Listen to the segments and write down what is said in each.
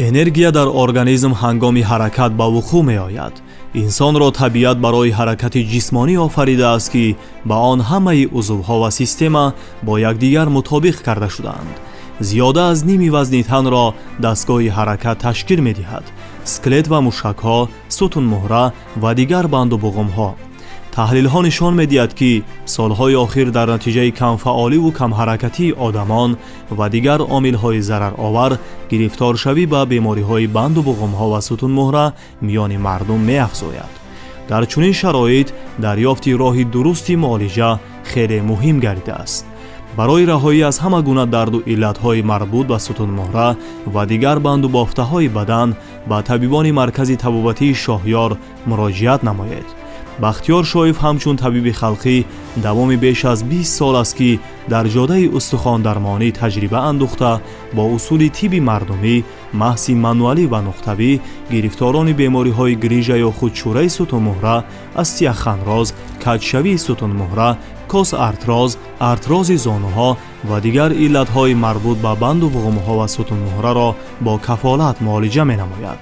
энергия дар организм ҳангоми ҳаракат ба вуқӯъ меояд. инсонро табиат барои ҳаракати ҷисмонӣ офаридааст ки ба он ҳамаи узвҳо ва система бо якдигар мутобиқ карда шудаанд. зиёда аз ними вазни танро дастгоҳи ҳаракат ташкил медиҳад: скелет ва мушакҳо, сутунмуҳра ва дигар банду буғумҳо. таҳлилҳо нишон медиҳад ки солҳои охир дар натиҷаи камфаъоливу камҳаракатии одамон ва дигар омилҳои зараровар гирифторшавӣ ба бемориҳои банду буғумҳо ва сутунмуҳра миёни мардум меафзояд. дар чунин шароит дарёфти роҳи дурусти муолиҷа хеле муҳим гардидааст. барои раҳоӣ аз ҳама гуна дарду иллатҳои марбут ба сутунмуҳра ва дигар банду бофтаҳои бадан ба табибони маркази табобатии шоҳёр муроҷиат намоед. бахтиёр шоиф ҳамчун табиби халқӣ давоми беш аз 20 сол аст ки дар ҷодаи устухондармонӣ таҷриба андӯхта бо усули тиби мардумӣ, маҳси мануалӣ ва нуқтавӣ гирифторони бемориҳои грижа ё худшӯраи сутунмуҳра, остеохондроз, каҷшавии сутунмуҳра, косартроз, артрози зонуҳо ва дигар иллатҳои марбут ба банду буғумҳо ва сутунмуҳраро бо кафолат муолиҷа менамояд.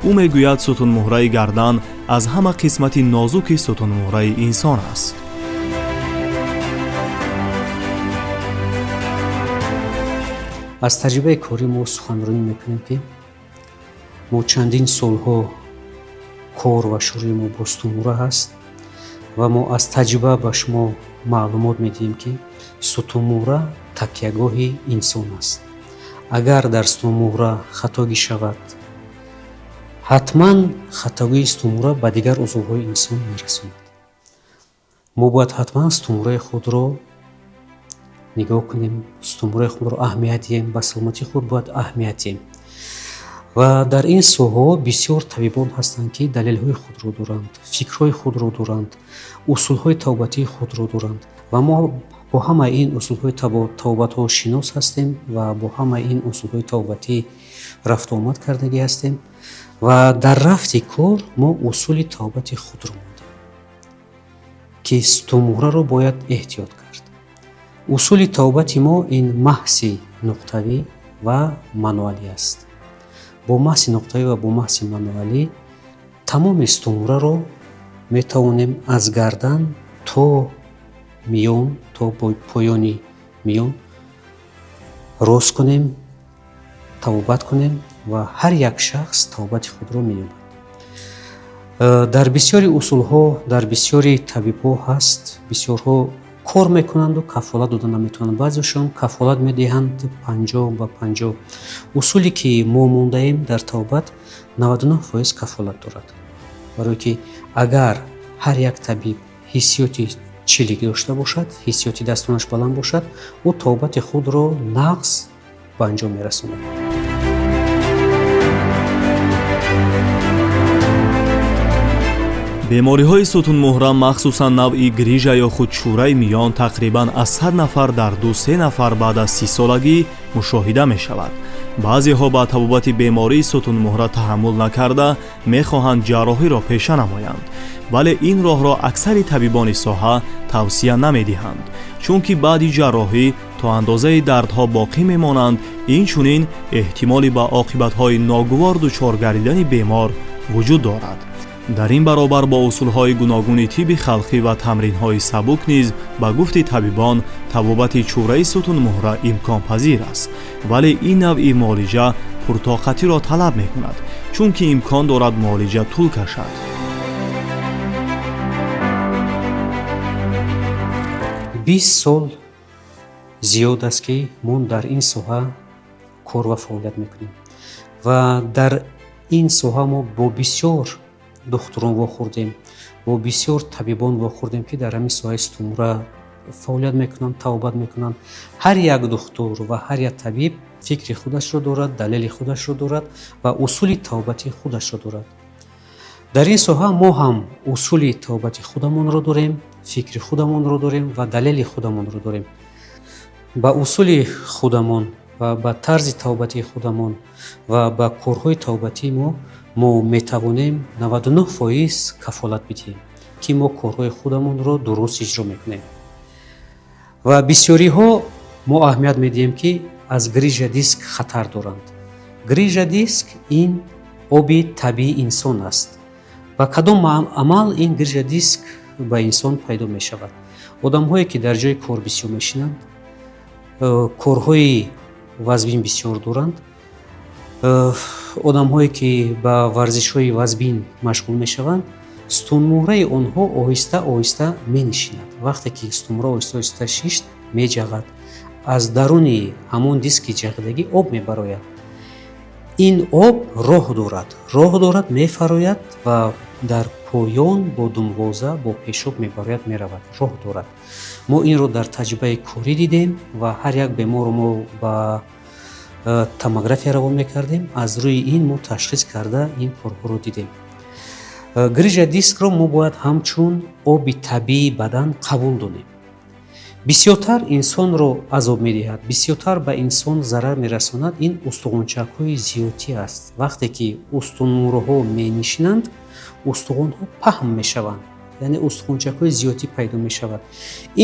ӯ мегӯяд сутунмуҳраи гардан аз ҳама қисмати нозуки сутунмуҳраи инсон аст. аз таҷрибаи корӣ мо суханронӣ мекунем ки мо чандин солҳо кор ва шӯрии мо бо сутунмуҳра ҳаст ва мо аз таҷриба ба шумо маълумот медиҳем ки сутунмуҳра такягоҳи инсон аст. агар дар сутунмуҳра хатогӣ шавад, ҳатман хатогии сутунмуҳра ба дигар узвҳои инсон мерасонад. мо бояд ҳатман сутунмуҳраи худро нигоҳ кунем, сутунмуҳраи худро аҳамият диҳем, ба саломатии худ бояд аҳамият диҳем. ва дар ин соҳа бисёр табибон ҳастанд ки далелҳои худро доранд, фикрҳои худро доранд, усулҳои тавбатии худро доранд ва мо бо ҳамаи ин усулҳои тавбатҳо шинос ҳастем ва бо ҳамаи ин усулҳои тавбатӣ рафтуомад кардагӣ ҳастем ва дар рафти кор мо усули тавбати худро мондем ки сутунмуҳраро бояд эҳтиёт кард. усули тавбати мо ин маҳси нуқтавӣ ва мануалӣ аст. бо маҳси нуқтавӣ ва бо маҳси мануалӣ тамоми сутунмуҳраро метавонем аз гардан то миён, то поёни миён рост кунем, тавбат кунем ва ҳар як шахс тавбати худро меёбад. дар бисёри усулҳо, дар бисёри табибҳо ҳаст, бисёрҳо кор мекунанду кафолат дода наметавонанд. баъзешон кафолат медиҳанд 50 ба 50. усуле ки мо мондаем дар тавбат 99% кафолат дорад. барое ки агар ҳар як табиб ҳиссиёти чилик дошта бошад, ҳиссиёти дастонаш баланд бошад, ӯ тавбати худро нағз ба анҷом мерасонад. бемориҳои сутунмуҳра махсусан навъи грижа ё худшӯраи миён тақрибан аз 100 нафар дар 2-3 нафар баъд аз 30 солагӣ мушоҳида мешавад. баъзеҳо ба табобати бемории сутунмуҳра таҳаммул накарда мехоҳанд ҷарроҳиро пеша намоянд, вале ин роҳро аксари табибони соҳа тавсия намедиҳанд, чунки баъди ҷарроҳӣ то андозаи дардҳо боқӣ мемонанд. инчунин эҳтимоли ба оқибатҳои ногувор дучор гардидани бемор вуҷуд дорад. дар ин баробар бо усулҳои гуногуни тиби халқӣ ва тамринҳои сабук низ ба гуфти табибон табобати чӯраи сутунмуҳра имконпазир аст, вале ин навъи муолиҷа пуртоқатиро талаб мекунад, чунки имкон дорад муолиҷа тӯл кашад. بیست سال زیاد است که ما در این ساحه کار و فعالیت میکنیم و در این ساحه ما با بسیار دکتران واخوردیم، با بسیار طبیبان واخوردیم که در همین ساحه سوتونموهرا فعالیت میکنند، توبت میکنند. هر یک دکتر و هر یک طبیب فکر خودش رو دارد، دلیل خودش رو دارد و اصول توبتی خودش رو دارد. در این ساحه ما هم اصول توبتی خودمون رو داریم، فکر خودمون رو داریم و دلیل خودمون رو داریم. با اصول خودمون و با طرز توبتی خودمون و با کارهای توبتی ما میتوانیم 99% کفالت بدهیم که ما کارهای خودمون رو درست اجرا میکنیم. و بسیاری ها ما اهمیت میدیم که از گریژ دیسک خطر دارند. грижа диск ин оби табиии инсон аст. ба кадом амал ин грижа диск ба инсон пайдо мешавад? одамҳое ки дар ҷои кор бисёр мешинанд, корҳои вазбин бисёр доранд, одамҳое ки ба варзишҳои вазбин машғул мешаванд, стунмуҳраи онҳо оҳиста оҳиста менишинад. вақте ки стунмуҳра оҳиста оҳиста шишт меҷағад, аз даруни ҳамон диски ҷағидагӣ об мебарояд. ин об роҳ дорад, мефарояд ва дар поён бо думвоза бо пешоб мебарояд, меравад, роҳ дорад. мо инро дар таҷрибаи корӣ дидем ва ҳар як беморро мо ба томография равон мекардем. аз рӯи ин мо ташхис карда ин корҳоро дидем. грижа дискро мо бояд ҳамчун оби табиии бадан қабул донем. бисёртар инсонро азоб медиҳад, бисёртар ба инсон зарар мерасонад ин устуғончакҳои зиётӣ аст. вақте ки устунмурҳо менишинанд, устуғонҳо паҳм мешаванд, яъне устуғончакҳои зиётӣ пайдо мешавад.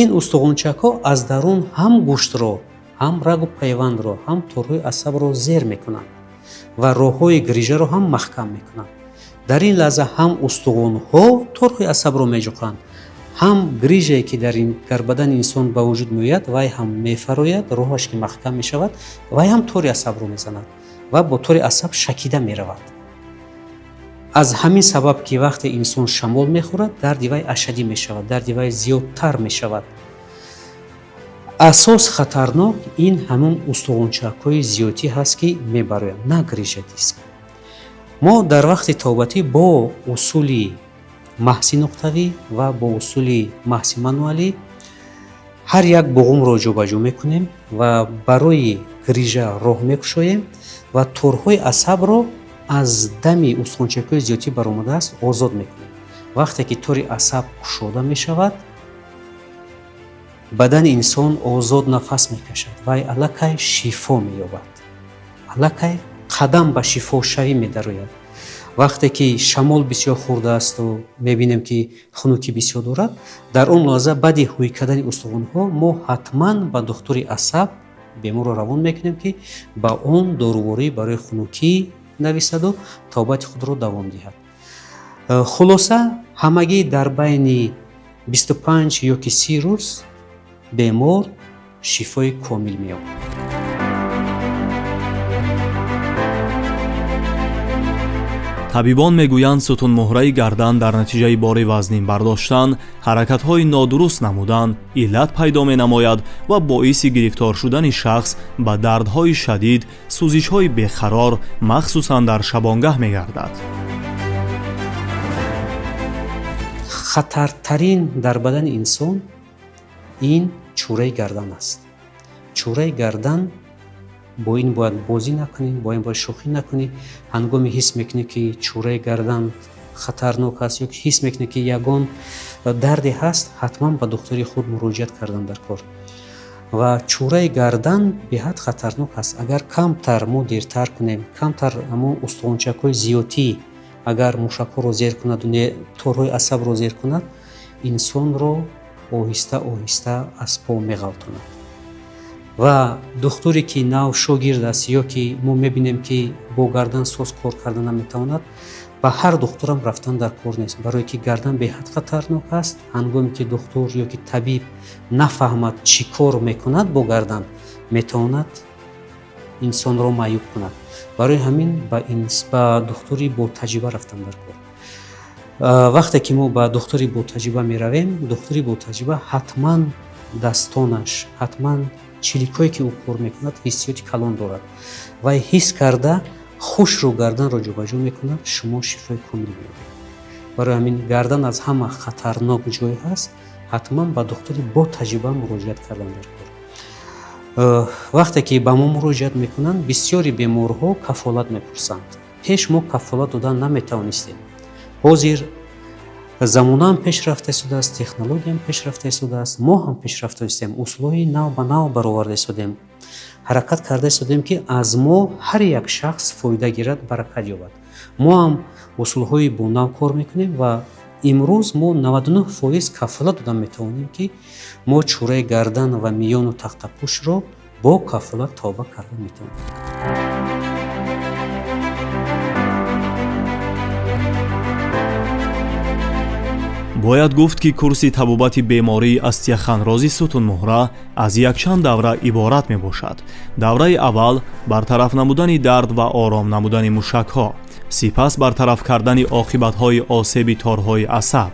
ин устуғончакҳо аз дарун ҳам гӯштро, ҳам рагу пайвандро, ҳам торҳои асабро зер мекунанд ва роҳҳои грижаро ҳам маҳкам мекунанд. дар ин лаҳза ҳам устуғонҳо торҳои асабро меҷӯқанд, ҳам грижае ки дар бадани инсон ба вуҷуд меояд, вай ҳам мефарояд, роҳаш ки маҳкам мешавад, вай ҳам тори асабро мезанад ва бо тори асаб шакида меравад. аз ҳамин сабаб ки вақте инсон шамол мехӯрад, дарди вай ашадӣ мешавад, дарди вай зиёдтар мешавад. асос хатарнок ин ҳамон устуғончакҳои зиётӣ ҳаст ки мебароянд, на грижа диск. мо дар вақти тобатӣ бо усули маҳси нуқтавӣ ва бо усули маҳси мануалӣ ҳар як буғумро ҷобаҷо мекунем ва барои грижа роҳ мекушоем ва торҳои асабро аз дами устуғончакҳои зиётӣ баромадааст озод мекунем. вақте ки тори асаб кушода мешавад, бадани инсон озод нафас мекашад, вай аллакай шифо меёбад, аллакай қадам ба шифошавӣ медарояд. вақте ки шамол бисёр хӯрдаасту мебинем ки хунукӣ бисёр дорад, дар он лаҳза баъди ҳӯй кардани устуғонҳо мо ҳатман ба духтури асаб беморро равон мекунем ки ба он доруворӣ барои хунукӣ нависаду тобати худро давом диҳад. хулоса ҳамагӣ дар байни 25 ё ки 30 рӯз бемор шифои комил меёбад. табибон мегӯянд сутунмуҳраи гардан дар натиҷаи бори вазнин бардоштан, ҳаракатҳои нодуруст намудан иллат пайдо менамояд ва боиси гирифтор шудани шахс ба дардҳои шадид, сӯзишҳои беқарор, махсусан дар шабонгаҳ мегардад. хатартарин дар бадани инсон ин чӯраи гардан аст. чӯраи гардан бо ин бояд бозӣ накунӣ, бо ин бояд шӯхӣ накунӣ. ҳангоми ҳис мекунӣ ки чӯраи гардан хатарнок аст ё ки ҳис мекунӣ ки ягон дарде ҳаст, ҳатман ба духтури худ муроҷиат кардан даркор. ва чӯраи гардан беҳад хатарнок аст. агар камтар мо дертар кунем, камтар ҳамон устуғончакҳои зиётӣ агар мушакҳоро зер кунаду торҳои асабро зер кунад, инсонро оҳиста оҳиста аз по меғалтонад. ва духтуре ки нав шогирд аст ё ки мо мебинем ки бо гардан соз кор карда наметавонад, ба ҳар духтурам рафтан дар кор нест, барое ки гардан беҳад хатарнок аст. ҳангоме ки духтур ё ки табиб нафаҳмад чӣ кор мекунад бо гардан, метавонад инсонро маъюб кунад. барои ҳамин ба духтури ботаҷриба рафтан дар кор. вақте ки мо ба духтури ботаҷриба меравем, духтури ботаҷриба ҳатман дастонаш, ҳатман чиликҳое ки ӯ кор мекунад ҳиссиёти калон дорад. вай ҳис карда хушру гарданро ҷобаҷо мекунад, шумо шифои комил меёбед. барои ҳамин гардан аз ҳама хатарнок ҷой ҳаст, ҳатман ба духтури ботаҷриба муроҷиат кардан дар кор. вақте ки ба мо муроҷиат мекунанд, бисёри беморҳо кафолат мепурсанд. пеш мо кафолат додан наметавонистем. ҳозир замона ҳам пешрафта истодааст, технология ҳам пешрафта истодааст, мо ҳам пешрафта истем, усулҳои нав ба нав бароварда истодем. ҳаракат карда истодем ки аз мо ҳар як шахс фоида гирад, баракат ёбад. мо ҳам усулҳои бо нав кор мекунем ва имрӯз мо 99% кафолат дода метавонем ки мо чӯраи гардан ва миёну тахтапушро бо кафолат тоба карда метавонем. бояд гуфт ки курси табобати бемории астияханрозӣ сутунмуҳра аз якчанд давра иборат мебошад. давраи аввал бартараф намудани дард ва ором намудани мушакҳо, сипас бартараф кардани оқибатҳои осеби торҳои асаб,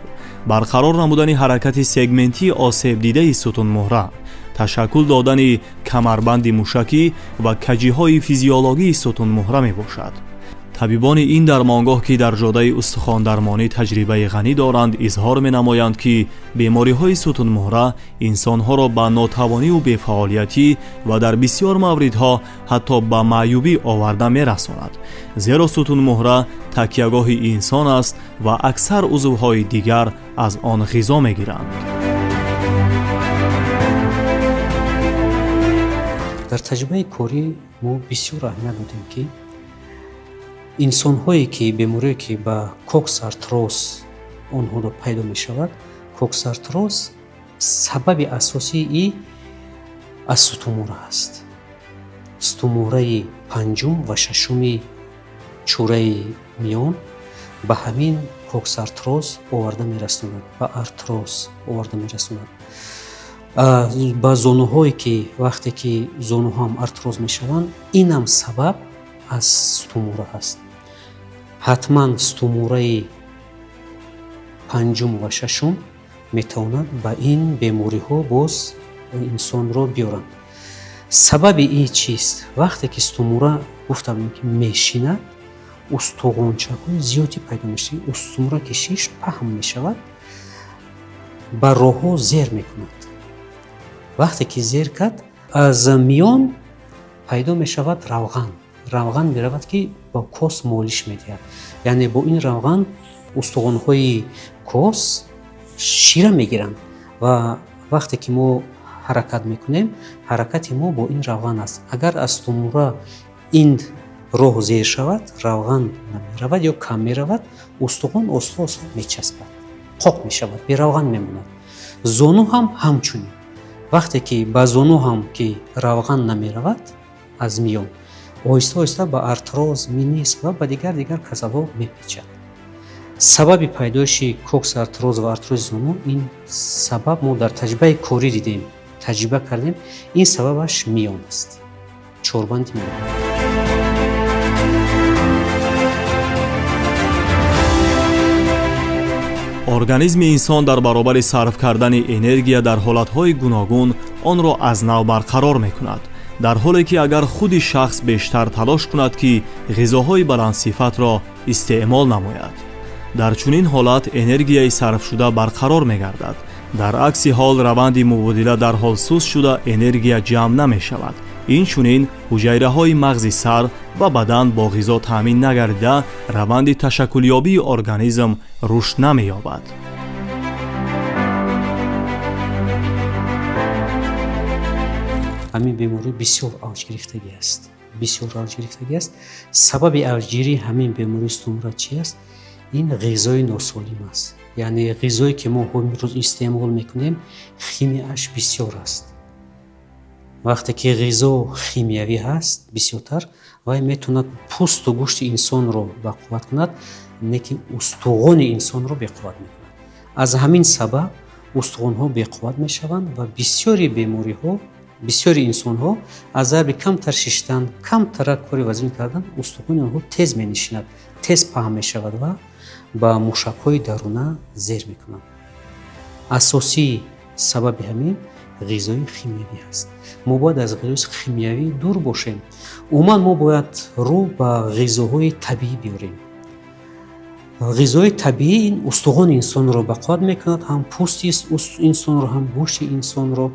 барқарор намудани ҳаракати сегментии осебдидаи сутунмуҳра, ташаккул додани камарбанди мушакӣ ва каҷиҳои физиологии сутунмуҳра мебошад. табибони ин дармонгоҳ ки дар ҷодаи устухондармонӣ таҷрибаи ғанӣ доранд, изҳор менамоянд ки бемориҳои сутунмуҳра инсонҳоро ба нотавонию бефаъолиятӣ ва дар бисёр мавридҳо ҳатто ба маъюбӣ оварда мерасонад, зеро сутунмуҳра такягоҳи инсон аст ва аксар узвҳои дигар аз он ғизо мегиранд. дар таҷрибаи корӣ мо бисёр аҳамият додем ки инсонҳое ки беморие ки ба коксартроз онҳоро пайдо мешавад, коксартроз сабаби асосии аз сутунмуҳра аст. сутунмуҳраи панҷум ва шашуми чораи миён ба ҳамин коксартроз оварда мерасонад, ба артроз оварда мерасонад. ба зонуҳое ки вақте ки зонуҳоам артроз мешаванд, инам сабаб аз сутунмуҳра аст. ҳатман сутунмуҳраи панҷум ва шашум метавонад ба ин бемориҳо боз инсонро биёранд. сабаби ин чист? Вақте ки сутунмуҳра гуфта будем ки мешинад, устуғончакҳои зиёди пайдо мешавад. Сутунмуҳра ки шишт паҳм мешавад, ба роҳҳо зер мекунад. вақте ки зер кард, аз миён пайдо мешавад равған. равған меравад ки ба кос молиш медиҳад. яъне бо ин равған устуғонҳои кос шира мегиранд ва вақте ки мо ҳаракат мекунем, ҳаракати мо бо ин равған аст. агар аз сутунмуҳра ин роҳ зер шавад, равған намеравад ё кам меравад, устуғон осто осто мечаспад, қоқ мешавад, беравған мемонад. зону ҳам ҳамчунин. вақте ки ба зону ҳам ки равған намеравад аз миён, оҳиста оҳиста ба артроз, миниск ва ба дигар касалҳо мепечад. сабаби пайдоиши коксартроз ва артрози зону, ин сабаб мо дар таҷрибаи корӣ дидем, таҷриба кардем. ин сабабаш миён аст, чорбанди миён. организми инсон дар баробари сарф кардани энергия дар ҳолатҳои гуногун онро аз нав барқарор мекунад, дар ҳоле ки агар худи шахс бештар талош кунад ки ғизоҳои баландсифатро истеъмол намояд, дар чунин ҳолат энергияи сарфшуда барқарор мегардад. дар акси ҳол раванди мубодила дарҳол суст шуда энергия ҷамъ намешавад. инчунин ҳуҷайраҳои мағзи сар ва бадан бо ғизо таъмин нагардида раванди ташаккулёбии организм рушд намеёбад. ҳамин беморӣ бисёр авҷгирифтагӣ аст. сабаби авҷгирии ҳамин бемории сутунмуҳра чи аст? ин ғизои носолим аст. яъне ғизое ки мо имрӯз истеъмол мекунем, химияаш бисёр аст. вақте ки ғизо химиявӣ ҳаст бисёртар, вай метавонад пӯсту гӯшти инсонро бақувват кунад, не ки устуғони инсонро беқувват мекунад. аз ҳамин сабаб устуғонҳо беқувват мешаванд ва бисёри бемориҳо, бисёри инсонҳо аз зарби камтар шиштан, камтара кори вазифа кардан, устуғони онҳо тез менишинад, тез паҳм мешавад ва ба мушакҳои даруна зер мекунад. асосии сабаби ҳамин ғизои химиявӣ аст. мо бояд аз ғизои химиявӣ дур бошем. умуман мо бояд рӯ ба ғизоҳои табиӣ биёрем. ғизои табиӣ ин устуғони инсонро бақувват мекунад, ҳам пӯсти инсонро, ҳам гӯшти инсонро,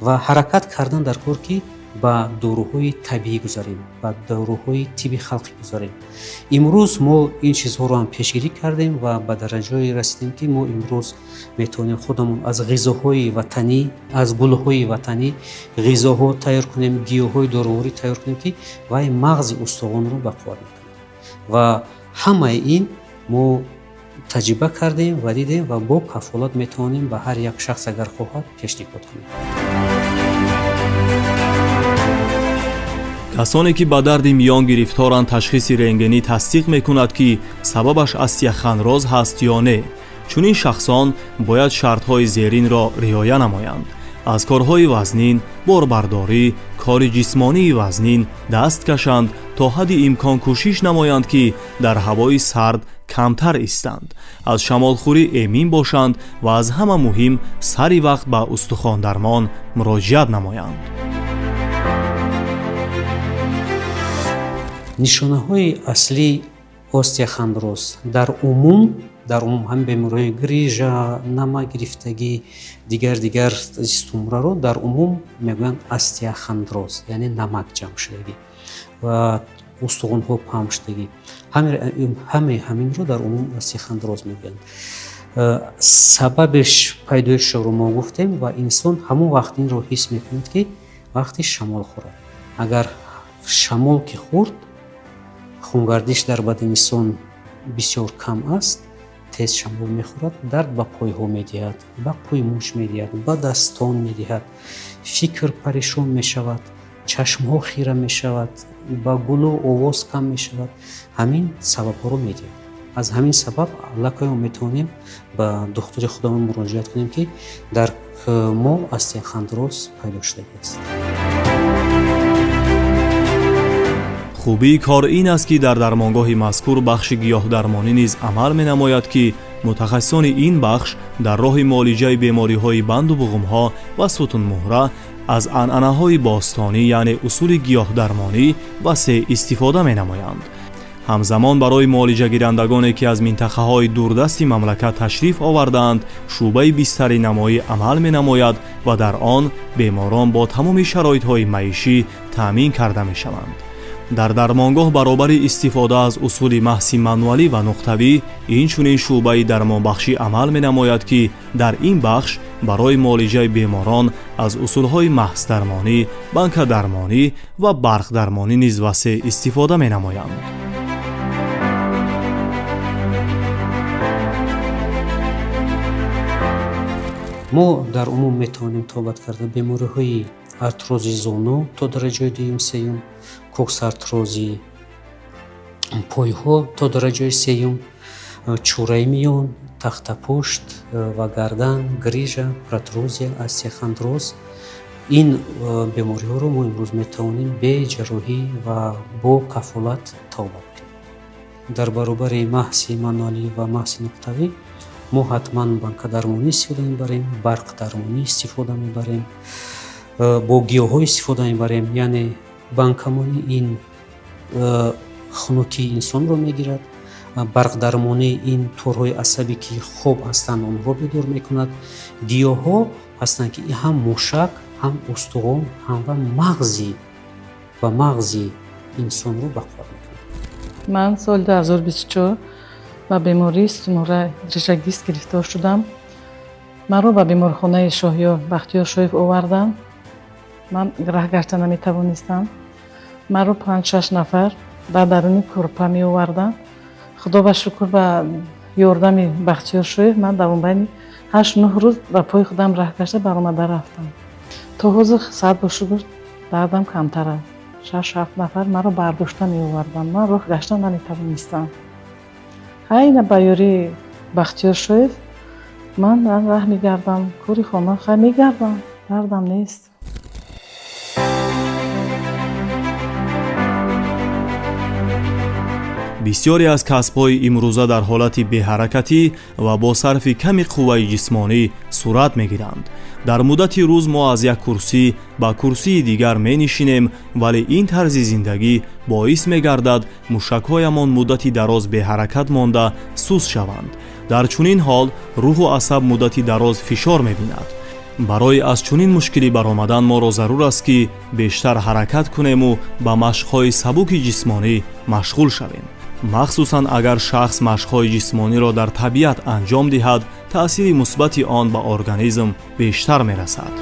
ва ҳаракат кардан дар кор ки ба доруҳои табиӣ гузарем, ба доруҳои тибби халқӣ гузарем. имрӯз мо ин чизҳоро ҳам пешгирӣ кардем ва ба дараҷае расидем ки мо имрӯз метавонем худамон аз ғизоҳои ватанӣ, аз гулҳои ватанӣ ғизоҳо тайёр кунем, гиёҳҳои доруворӣ тайёр кунем ки вай мағзи устуғонро бақувват мекунад. ва ҳамаи ин мо таҷриба кардем ва дидем ва бо кафолат метавонем ба ҳар як шахс агар хоҳад пешниҳод кунем. касоне ки ба дарди миён гирифторанд ташхиси рентгенӣ тасдиқ мекунад ки сабабаш остеохондроз ҳаст ё не. чунин шахсон бояд шартҳои зеринро риоя намоянд: аз корҳои вазнин, борбардорӣ, кори ҷисмонии вазнин даст кашанд, то ҳадди имкон кӯшиш намоянд ки дар ҳавои сард камтар истанд, аз шамолхӯрӣ эмин бошанд ва аз ҳама муҳим сари вақт ба устухондармон муроҷиат намоянд. нишонаҳои аслии остеохондроз дар умум ҳам бемории грижа, намак гирифтагӣ, дигар стумраро дар умум мегӯянд остеохондроз, яъне намак ҷамъшудагӣ ва устухонҳо пам шудагӣ. ҳамаи ҳаминро дар умум остеохондроз мегӯянд. сабабиш пайдоишро мо гуфтем ва инсон ҳамон вақт инро ҳис мекунад ки вақти шамол хӯрад. агар шамол ки хӯрд, хунгардиш дар бадани инсон бисёр кам аст, тез шамол мехӯрад, дард ба пойҳо медиҳад, ба қӯймӯш медиҳад, ба дастон медиҳад, фикр парешон мешавад, чашмҳо хира мешавад, ба гулу овоз кам мешавад. ҳамин сабабҳоро медиҳад. аз ҳамин сабаб аллакай метавонем ба духтури худамон муроҷиат кунем ки дар мо остеохондроз пайдо шудагиаст. хубии кор ин аст ки дар дармонгоҳи мазкур бахши гиёҳдармонӣ низ амал менамояд ки мутахассисони ин бахш дар роҳи муолиҷаи бемориҳои банду буғумҳо ва сутунмӯҳра аз анъанаҳои бостонӣ, яъне усули гиёҳдармонӣ васеъ истифода менамоянд. ҳамзамон барои муолиҷагирандагоне ки аз минтақаҳои дурдасти мамлакат ташриф овардаанд, шӯъбаи бистаринамоӣ амал менамояд ва дар он беморон бо тамоми шароитҳои маишӣ таъмин карда мешаванд. дар дармонгоҳ баробари истифода аз усули маҳси мануалӣ ва нуқтавӣ, инчунин шӯъбаи дармонбахшӣ амал менамояд ки дар ин бахш барои муолиҷаи беморон аз усулҳои маҳсдармонӣ, банкадармонӣ ва барқдармонӣ низ васеъ истифода менамоянд. мо дар умум метавонем тобат карда бемориҳои артрози зону то дараҷаи дуюм сеюм, коксартрози пойҳо то дараҷаи сеюм, чӯраи миён, тахтапушт ва гардан, грижа, протрузия, остеохондроз. ин бемориҳоро мо имрӯз метавонем бе ҷарроҳӣ ва бо кафолат тобат кунем. дар баробари маҳси мануалӣ ва маҳси нуқтавӣ мо ҳатман банкадармонӣ истифода мебарем, барқдармонӣ истифода мебарем, бо гиёҳҳо истифода мебарем, яъне банкамонӣ ин хунуки инсонро мегирад, барқдармонӣ ин торҳои асабӣ ки хоб ҳастанд онро бедор мекунад, гиёҳҳо ҳастанд ки ҳам мушак, ҳам устуғон, ҳам ва мағзи инсонро бақувват мекунад. ман соли 2024 ба бемории стумура грижагист гирифтор шудам. маро ба беморхонаи шоҳиёр бахтиёр шоев оварданд. ман раҳ гашта наметавонистам. маро 5-6 нафар ба даруни кӯрпа меоварданд. худо ба шукр ба ёрдами бахтиёр шоев ман давомбайни 8-9 рӯз ба пои худам раҳ гашта баромада рафтам. то ҳозир сад бо шукр дардам камтар аст. 6-7 нафар маро бардошта меоварданд. ман роҳ гашта наметавонистам. айна ба ёрии бахтиёр шоев ман раҳ мегардам, кори хона хай мегардам, дардам нест. бисёре аз касбҳои имрӯза дар ҳолати беҳаракатӣ ва бо сарфи ками қувваи ҷисмонӣ сурат мегиранд. дар муддати рӯз мо аз як курсӣ ба курсии дигар менишинем, вале ин тарзи зиндагӣ боис мегардад мушакҳоямон муддати дароз беҳаракат монда суст шаванд. дар чунин ҳол рӯҳу асаб муддати дароз фишор мебинад. барои аз чунин мушкилӣ баромадан моро зарур аст ки бештар ҳаракат кунему ба машқҳои сабуки ҷисмонӣ машғул шавем. махсусан агар шахс машқҳои ҷисмониро дар табиат анҷом диҳад, таъсири мусбати он ба организм бештар мерасад.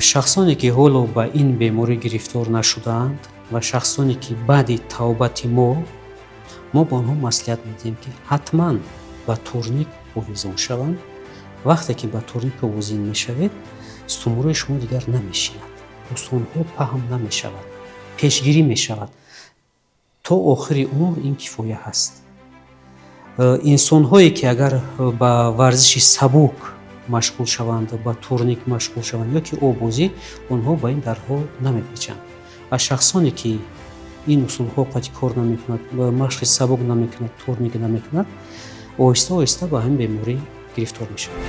шахсоне ки ҳоло ба ин беморӣ гирифтор нашудаанд ва шахсоне ки баъди тавбати мо ба онҳо маслиҳат медиҳем ки ҳатман ба турник овизон шаванд. вақте ки ба турник овизон мешавед, стумураи шумо дигар намешинад. устхонҳо паҳм намешавад, пешгирӣ мешавад. То охири умр ин кифоя ҳаст. Инсонҳое ки агар ба варзиши сабук машғул шаванд, ба турник машғул шаванд ё ки овбозӣ, онҳо ба ин дарҳо намепечанд. аз шахсоне ки ин усулҳо қати кор намекунад, машқи сабук намекунад, турник намекунад, оҳиста оҳиста ба ҳамин беморӣ гирифтор мешавад.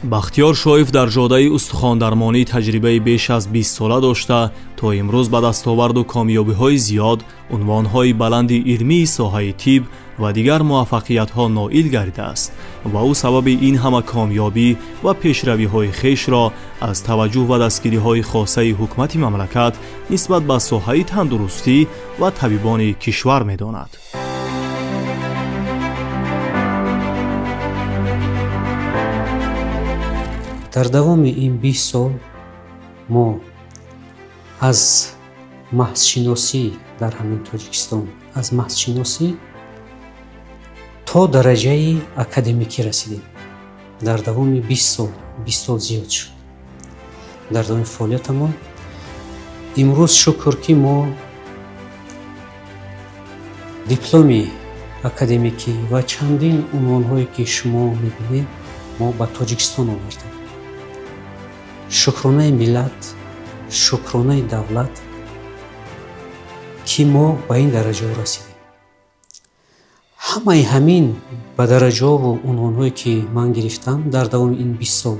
бахтиёр шоиф дар ҷодаи устухондармонӣ таҷрибаи беш аз 20 сола дошта, то имрӯз ба дастоварду комёбиҳои зиёд, унвонҳои баланди илмии соҳаи тиб ва дигар муваффақиятҳо ноил гардидааст ва ӯ сабаби ин ҳама комёбӣ ва пешравиҳои хешро аз таваҷҷӯҳ ва дастгириҳои хосаи ҳукумати мамлакат нисбат ба соҳаи тандурустӣ ва табибони кишвар медонад. дар давоми ин 20 сол мо аз маҳзшиносӣ дар ҳамин Тоҷикистон, аз маҳзшиносӣ то дараҷаи академикӣ расидем. дар давоми 20 сол зиёд шуд. дар давоми фаъолиятамон имрӯз шукр ки мо дипломи академикӣ ва чандин унвонҳое ки шумо мебинед мо ба Тоҷикистон овардем. шукронаи миллат, шукронаи давлат ки мо ба ин дараҷаҳо расидем. ҳамаи ҳамин ба дараҷаҳову унвонҳое ки ман гирифтам дар давоми ин 20 сол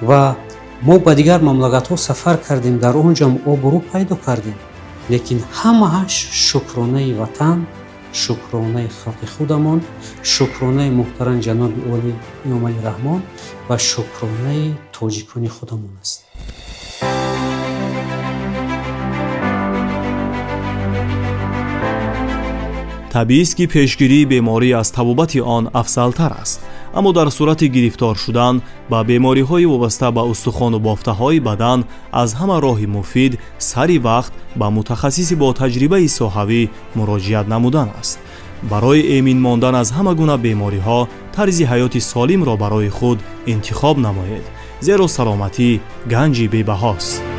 ва мо ба дигар мамлакатҳо сафар кардем, дар он ҷам обрӯ пайдо кардем, лекин ҳамааш шукронаи ватан, шукронаи халқи худамон, шукронаи муҳтарам ҷаноби Олӣ Эмомалӣ Раҳмон ва шукронаи тоҷикони худамон аст. табиист ки пешгирии беморӣ аз табобати он афзалтар аст, аммо дар сурати гирифтор шудан ба бемориҳои вобаста ба устухону бофтаҳои бадан аз ҳама роҳи муфид сари вақт ба мутахассиси бо таҷрибаи соҳавӣ муроҷиат намудан аст. барои эмин мондан аз ҳама гуна бемориҳо тарзи ҳаёти солимро барои худ интихоб намоед, зеро саломатӣ ганҷи бебаҳост.